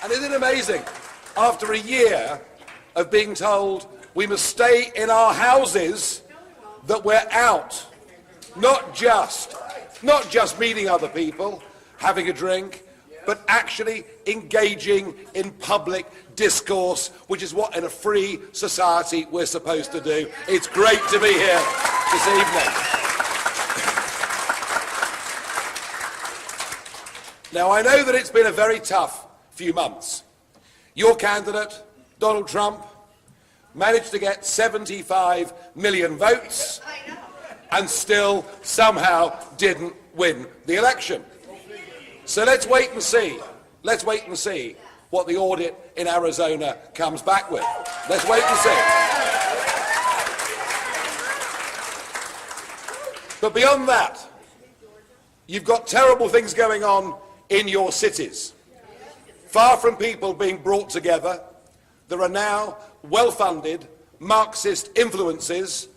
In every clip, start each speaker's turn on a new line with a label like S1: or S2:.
S1: And isn't it amazing? After a year of being told we must stay in our houses, that we're out, not just meeting other people, having a drink, but actually engaging in public discourse, which is what in a free society we're supposed to do. It's great to be here this evening. Now, I know that it's been a very tough few months. Your candidate, Donald Trump, managed to get 75 million votes and still somehow didn't win the election. So let's wait and see. Let's wait and see what the audit in Arizona comes back with. Let's wait and see. But beyond that, you've got terrible things going on in your cities. Far from people being brought together, there are now well-funded Marxist influences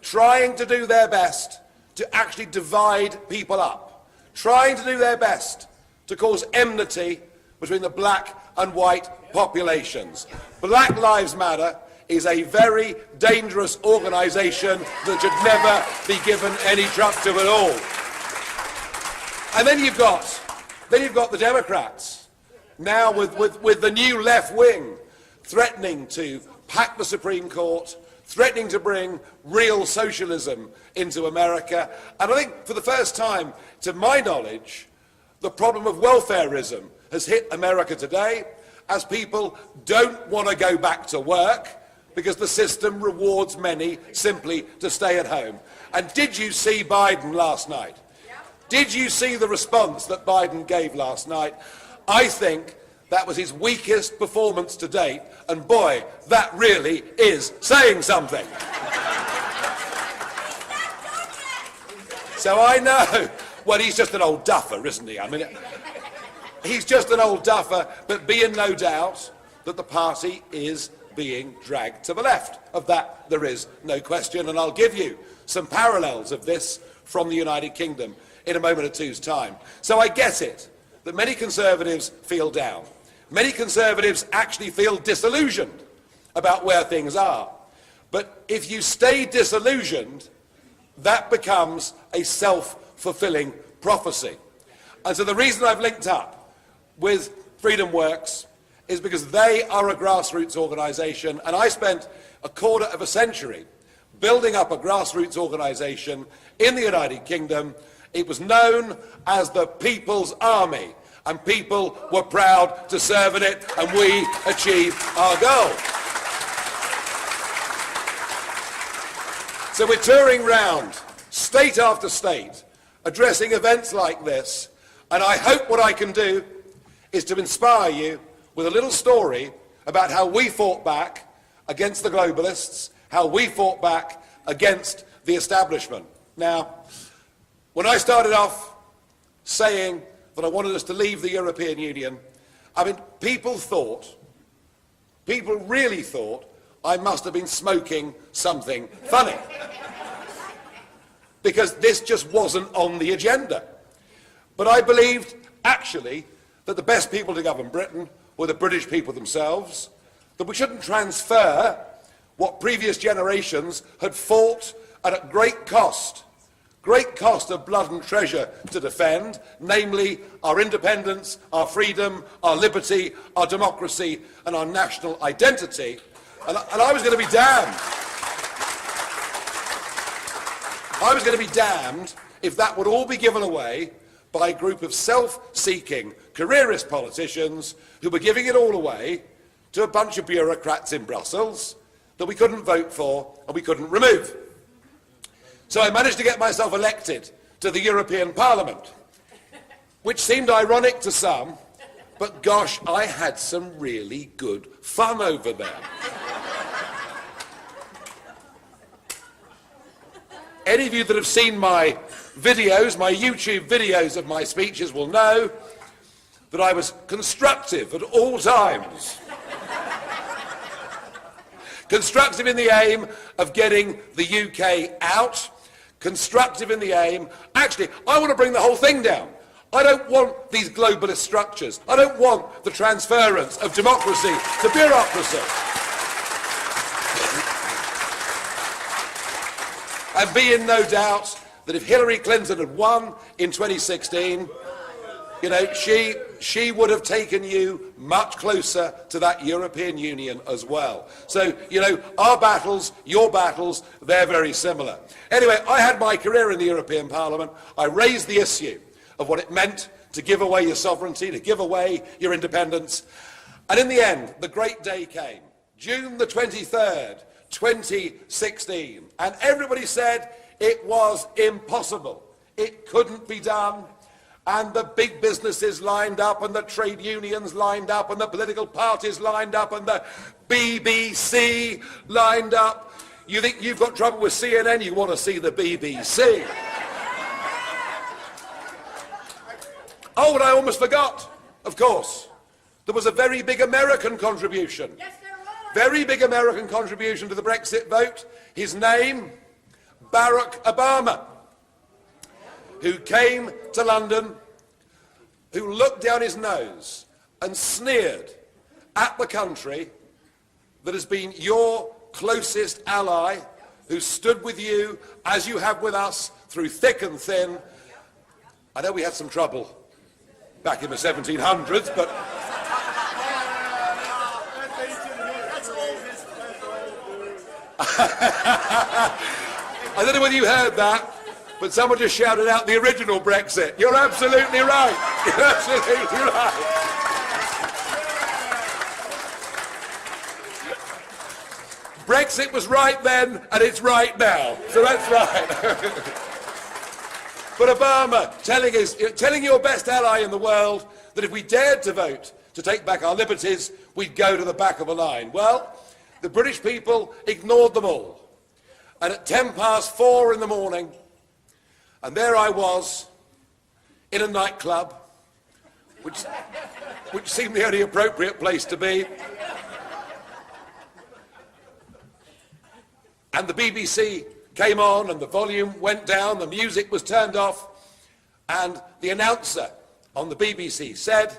S1: trying to do their best to actually divide people up, trying to do their best to cause enmity between the black and white populations. Black Lives Matter is a very dangerous organisation that should never be given any trust to at all. And then you've got the Democrats, now with the new left wing threatening to pack the Supreme Court, threatening to bring real socialism into America. And I think for the first time, to my knowledge, the problem of welfareism has hit America today, as people don't want to go back to work because the system rewards many simply to stay at home. And did you see Biden last night? Did you see the response that Biden gave last night? I think that was his weakest performance to date, and boy, that really is saying something. So I know, well, he's just an old duffer, isn't he? I mean, he's just an old duffer, but be in no doubt that the party is being dragged to the left. Of that, there is no question, and I'll give you some parallels of this from the United Kingdom in a moment or two's time. So I get it that many Conservatives feel down. Many Conservatives actually feel disillusioned about where things are. But if you stay disillusioned, that becomes a self-fulfilling prophecy. And so the reason I've linked up with Freedom Works is because they are a grassroots organisation, and I spent a quarter of a century building up a grassroots organisation in the United Kingdom. It was known as the People's Army, and people were proud to serve in it, and we achieved our goal. So we're touring round, state after state, addressing events like this, and I hope what I can do is to inspire you with a little story about how we fought back against the globalists, how we fought back against the establishment. Now, when I started off saying that I wanted us to leave the European Union, I mean, people really thought I must have been smoking something funny. Because this just wasn't on the agenda. But I believed, actually, that the best people to govern Britain were the British people themselves, that we shouldn't transfer what previous generations had fought at great cost of blood and treasure to defend, namely our independence, our freedom, our liberty, our democracy, and our national identity. And I was going to be damned. I was going to be damned if that would all be given away by a group of self-seeking, careerist politicians who were giving it all away to a bunch of bureaucrats in Brussels that we couldn't vote for and we couldn't remove. So I managed to get myself elected to the European Parliament, which seemed ironic to some, but gosh, I had some really good fun over there. Any of you that have seen my videos, my YouTube videos of my speeches, will know that I was constructive at all times. Constructive in the aim of getting the UK out. Constructive in the aim, actually, I want to bring the whole thing down. I don't want these globalist structures. I don't want the transference of democracy to bureaucracy. And be in no doubt that if Hillary Clinton had won in 2016, you know, she would have taken you much closer to that European Union as well. So, you know, our battles, your battles, they're very similar. Anyway, I had my career in the European Parliament. I raised the issue of what it meant to give away your sovereignty, to give away your independence. And in the end, the great day came, June the 23rd, 2016. And everybody said it was impossible. It couldn't be done. And the big businesses lined up, and the trade unions lined up, and the political parties lined up, and the BBC lined up. You think you've got trouble with CNN, you want to see the BBC. Oh, and I almost forgot, of course, there was a very big American contribution.
S2: Yes, there was.
S1: Very big American contribution to the Brexit vote. His name, Barack Obama, who came to London, who looked down his nose and sneered at the country that has been your closest ally, who stood with you as you have with us through thick and thin. I know we had some trouble back in the 1700s, but I don't know whether you heard that, but someone just shouted out the original Brexit. You're absolutely right. You're absolutely right. Brexit was right then, and it's right now. So that's right. But Obama telling your best ally in the world that if we dared to vote to take back our liberties, we'd go to the back of a line. Well, the British people ignored them all. And at 4:10 in the morning, and there I was in a nightclub, which seemed the only appropriate place to be. And the BBC came on, and the volume went down, the music was turned off, and the announcer on the BBC said,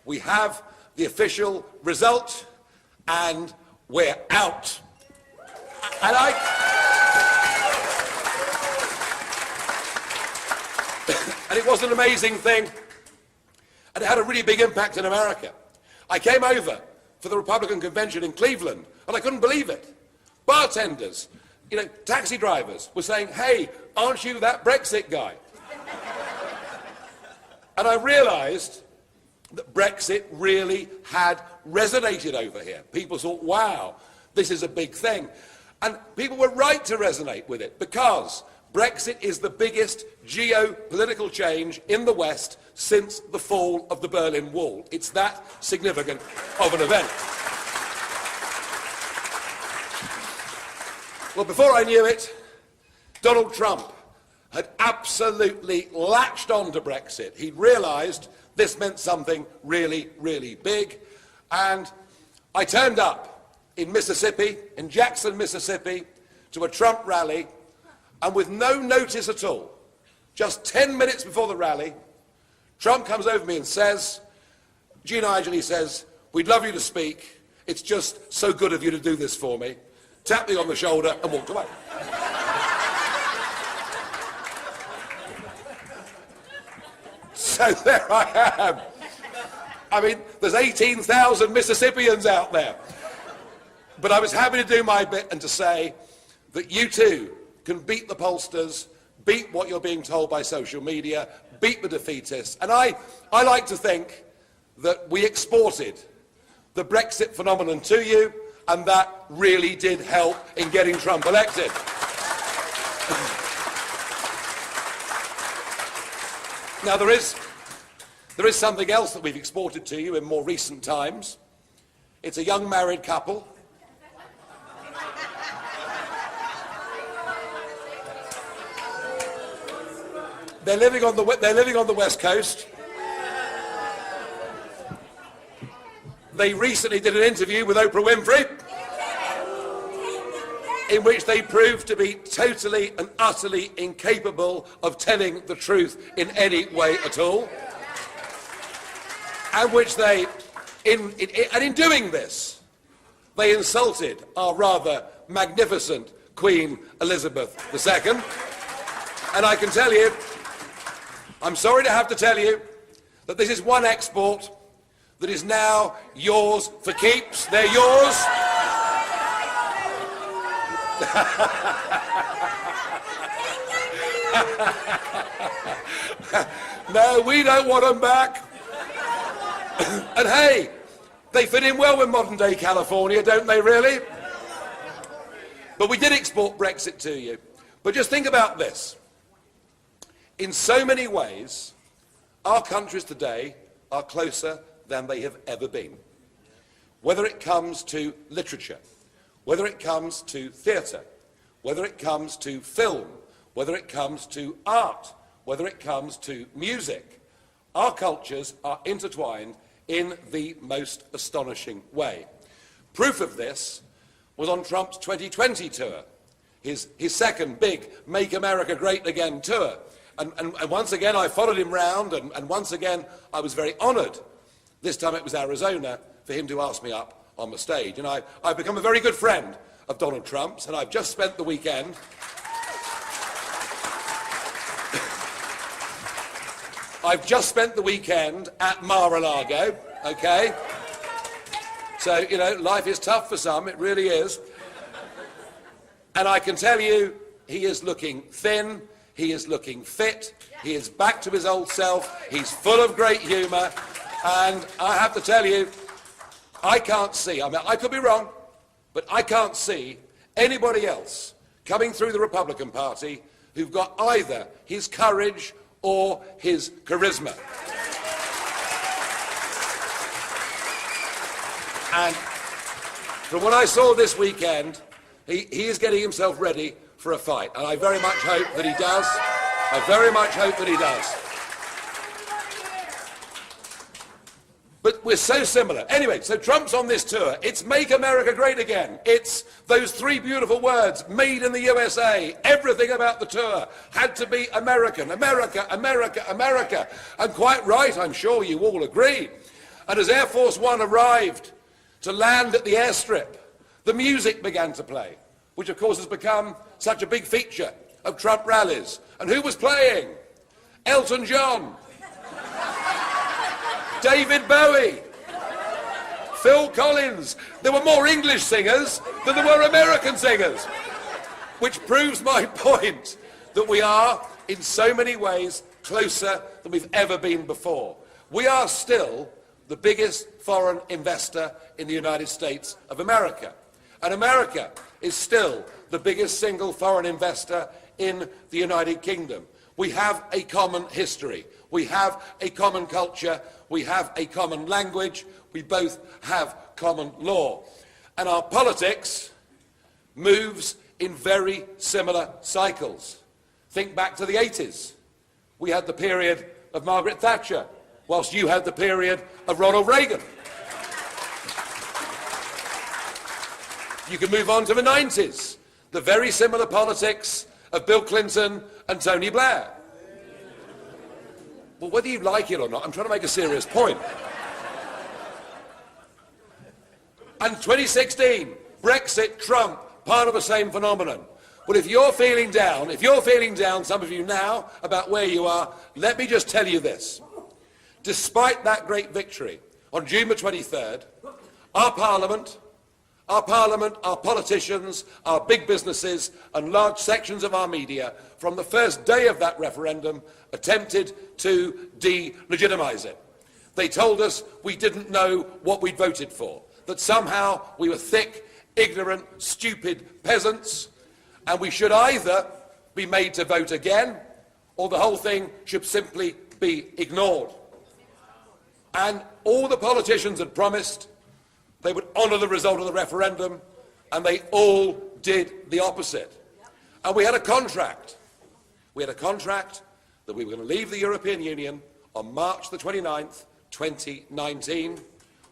S1: "We have the official result, and we're out." And and it was an amazing thing, and it had a really big impact in America. I came over for the Republican convention in Cleveland, and I couldn't believe it. Bartenders, you know, taxi drivers were saying, "Hey, aren't you that Brexit guy?" And I realized that Brexit really had resonated over here. People thought, wow, this is a big thing. And people were right to resonate with it, because Brexit is the biggest geopolitical change in the West since the fall of the Berlin Wall. It's that significant of an event. Well, before I knew it, Donald Trump had absolutely latched on to Brexit. He'd realised this meant something really, really big. And I turned up in Mississippi, in Jackson, Mississippi, to a Trump rally, and with no notice at all, just 10 minutes before the rally, Trump comes over me and says, "Gee, Nigel," he says, "we'd love you to speak. It's just so good of you to do this for me." Tapped me on the shoulder and walked away. So there I am. I mean, there's 18,000 Mississippians out there. But I was happy to do my bit and to say that you too can beat the pollsters, beat what you're being told by social media, beat the defeatists. And I like to think that we exported the Brexit phenomenon to you, and that really did help in getting Trump elected. Now there is something else that we've exported to you in more recent times. It's a young married couple. They're living on the West Coast. They recently did an interview with Oprah Winfrey, in which they proved to be totally and utterly incapable of telling the truth in any way at all. and which they, and in doing this, they insulted our rather magnificent Queen Elizabeth II. And I can tell you, I'm sorry to have to tell you, that this is one export that is now yours for keeps. They're yours. No, we don't want them back. And hey, they fit in well with modern day California, don't they really? But we did export Brexit to you. But just think about this. In so many ways, our countries today are closer than they have ever been. Whether it comes to literature, whether it comes to theatre, whether it comes to film, whether it comes to art, whether it comes to music, our cultures are intertwined in the most astonishing way. Proof of this was on Trump's 2020 tour, his second big Make America Great Again tour. And once again, I followed him round, and once again, I was very honoured. This time it was Arizona, for him to ask me up on the stage. And I've become a very good friend of Donald Trump's, and I've just spent the weekend at Mar-a-Lago, okay? So, you know, life is tough for some, it really is. And I can tell you, he is looking thin, he is looking fit, he is back to his old self, he's full of great humour, and I have to tell you, I can't see, I mean, I could be wrong, but I can't see anybody else coming through the Republican Party who've got either his courage or his charisma. And from what I saw this weekend, he is getting himself ready for a fight, and I very much hope that he does. I very much hope that he does. But we're so similar. Anyway, so Trump's on this tour. It's Make America Great Again. It's those three beautiful words, made in the USA. Everything about the tour had to be American. America, America, America. And quite right, I'm sure you all agree. And as Air Force One arrived to land at the airstrip, the music began to play, which of course has become such a big feature of Trump rallies. And who was playing? Elton John, David Bowie, Phil Collins. There were more English singers than there were American singers, which proves my point that we are, in so many ways, closer than we've ever been before. We are still the biggest foreign investor in the United States of America. And America is still the biggest single foreign investor in the United Kingdom. We have a common history. We have a common culture. We have a common language. We both have common law. And our politics moves in very similar cycles. Think back to the 80s. We had the period of Margaret Thatcher, whilst you had the period of Ronald Reagan. You can move on to the 90s, the very similar politics of Bill Clinton and Tony Blair. Well, whether you like it or not, I'm trying to make a serious point. And 2016, Brexit, Trump, part of the same phenomenon. Well, if you're feeling down, some of you now, about where you are, let me just tell you this. Despite that great victory on June the 23rd, our Parliament, our politicians, our big businesses and large sections of our media, from the first day of that referendum, attempted to delegitimise it. They told us we didn't know what we'd voted for, that somehow we were thick, ignorant, stupid peasants, and we should either be made to vote again, or the whole thing should simply be ignored. And all the politicians had promised they would honour the result of the referendum, and they all did the opposite. And we had a contract. We had a contract that we were going to leave the European Union on March the 29th, 2019,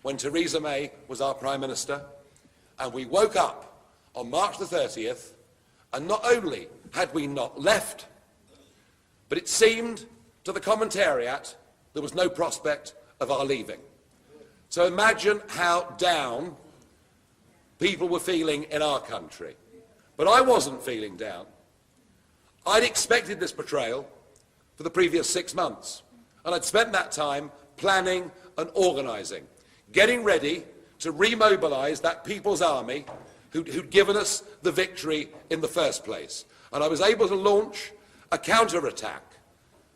S1: when Theresa May was our Prime Minister. And we woke up on March the 30th, and not only had we not left, but it seemed to the commentariat there was no prospect of our leaving. So imagine how down people were feeling in our country. But I wasn't feeling down. I'd expected this betrayal for the previous 6 months. And I'd spent that time planning and organising, getting ready to remobilise that People's Army who'd given us the victory in the first place. And I was able to launch a counter-attack.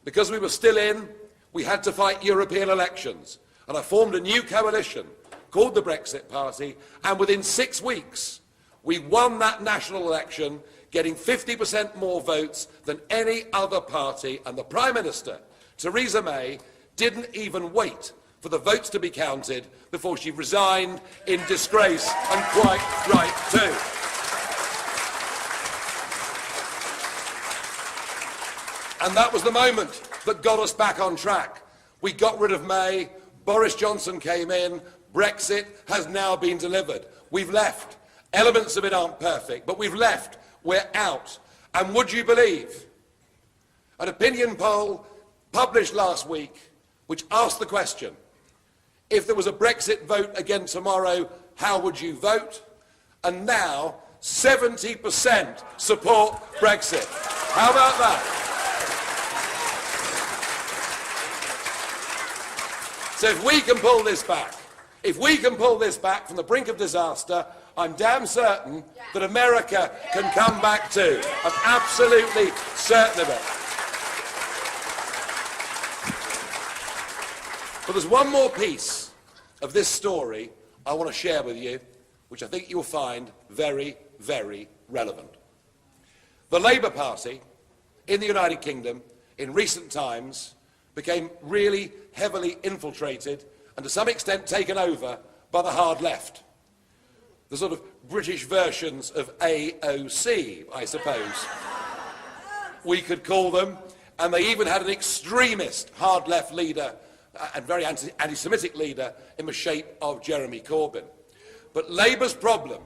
S1: Because we were still in, we had to fight European elections. And I formed a new coalition called the Brexit Party, and within 6 weeks, we won that national election, getting 50% more votes than any other party, and the Prime Minister, Theresa May, didn't even wait for the votes to be counted before she resigned in disgrace, and quite right too. And that was the moment that got us back on track. We got rid of May, Boris Johnson came in, Brexit has now been delivered. We've left. Elements of it aren't perfect, but we've left. We're out. And would you believe an opinion poll published last week which asked the question, if there was a Brexit vote again tomorrow, how would you vote? And now 70% support Brexit. How about that? So if we can pull this back, from the brink of disaster, I'm damn certain that America can come back too. I'm absolutely certain of it. But there's one more piece of this story I want to share with you, which I think you'll find very, very relevant. The Labour Party in the United Kingdom in recent times became really heavily infiltrated and to some extent taken over by the hard left. The sort of British versions of AOC, I suppose we could call them. And they even had an extremist hard left leader and very anti-Semitic leader in the shape of Jeremy Corbyn. But Labour's problem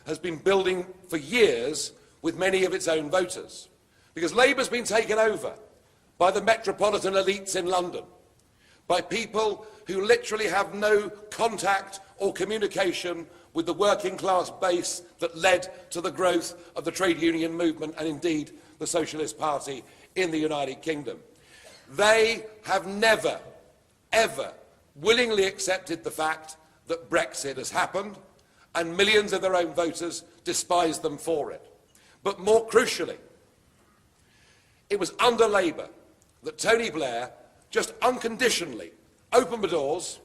S1: has been building for years with many of its own voters. Because Labour's been taken over by the metropolitan elites in London, by people who literally have no contact or communication with the working class base that led to the growth of the trade union movement and indeed the Socialist Party in the United Kingdom. They have never, ever willingly accepted the fact that Brexit has happened, and millions of their own voters despise them for it. But more crucially, it was under Labour that Tony Blair just unconditionally opened the doors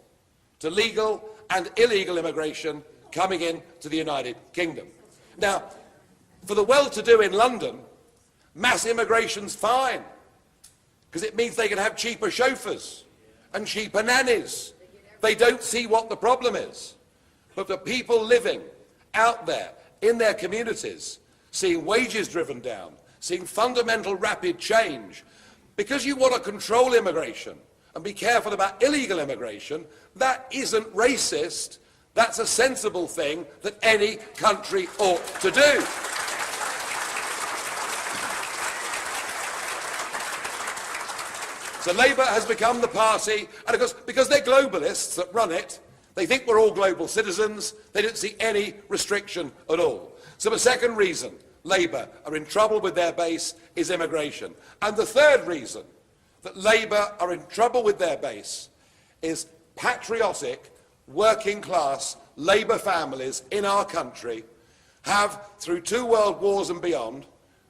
S1: to legal and illegal immigration coming into the United Kingdom. Now, for the well-to-do in London, mass immigration's fine, because it means they can have cheaper chauffeurs and cheaper nannies. They don't see what the problem is. But the people living out there in their communities, seeing wages driven down, seeing fundamental rapid change, because you want to control immigration and be careful about illegal immigration, that isn't racist. That's a sensible thing that any country ought to do. So Labour has become the party, and of course, because they're globalists that run it, they think we're all global citizens. They don't see any restriction at all. So the second reason Labour are in trouble with their base is immigration. And the third reason that Labour are in trouble with their base is patriotic, working class Labour families in our country have, through 2 world wars and beyond,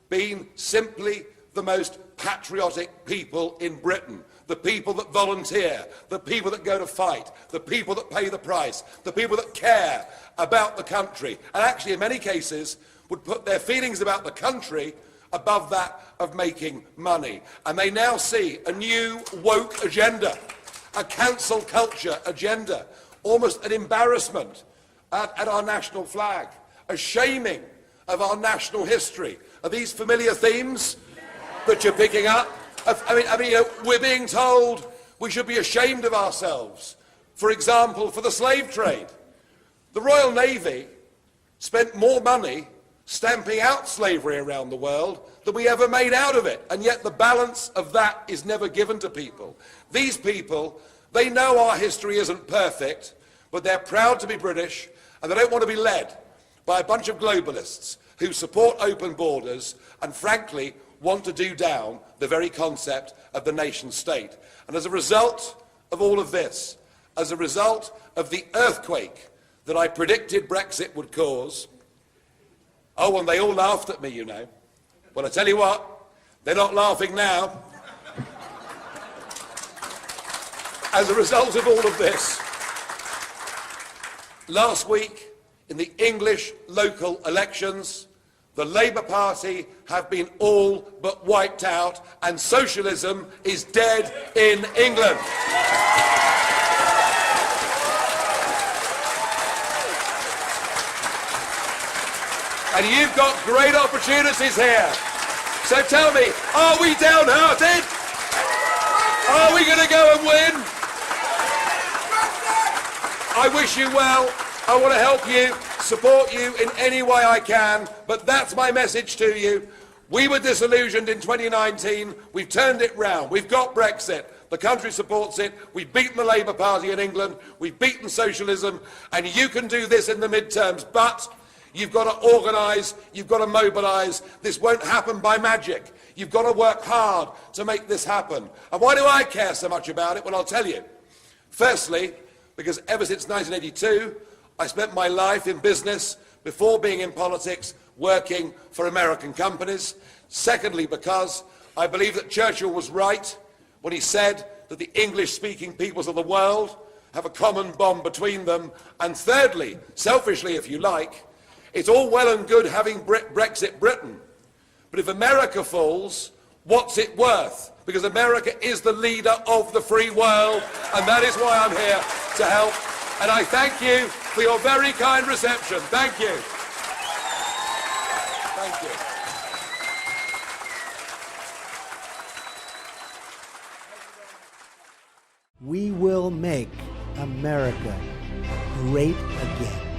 S1: been simply the most patriotic people in Britain. The people that volunteer, the people that go to fight, the people that pay the price, the people that care about the country, and actually in many cases would put their feelings about the country above that of making money. And they now see a new woke agenda, a cancel culture agenda, almost an embarrassment at our national flag, a shaming of our national history. Are these familiar themes that you're picking up? We're being told we should be ashamed of ourselves. For example, for the slave trade. The Royal Navy spent more money stamping out slavery around the world than we ever made out of it. And yet the balance of that is never given to people. These people They know our history isn't perfect, but they're proud to be British, and they don't want to be led by a bunch of globalists who support open borders and, frankly, want to do down the very concept of the nation state. And as a result of all of this, as a result of the earthquake that I predicted Brexit would cause, oh, and they all laughed at me, you know. Well, I tell you what, they're not laughing now. As a result of all of this, last week in the English local elections, the Labour Party have been all but wiped out, and socialism is dead in England. And you've got great opportunities here. So tell me, are we downhearted? Are we going to go and win? I wish you well. I want to help you, support you in any way I can, but that's my message to you. We were disillusioned in 2019. We've turned it round. We've got Brexit. The country supports it. We've beaten the Labour Party in England. We've beaten socialism. And you can do this in the midterms, but you've got to organise, you've got to mobilise. This won't happen by magic. You've got to work hard to make this happen. And why do I care so much about it? Well, I'll tell you. Firstly, because ever since 1982, I spent my life in business, before being in politics, working for American companies. Secondly, because I believe that Churchill was right when he said that the English-speaking peoples of the world have a common bond between them. And thirdly, selfishly if you like, it's all well and good having Brexit Britain, but if America falls, what's it worth? Because America is the leader of the free world, and that is why I'm here to help. And I thank you for your very kind reception. Thank you. Thank you.
S2: We will make America great again.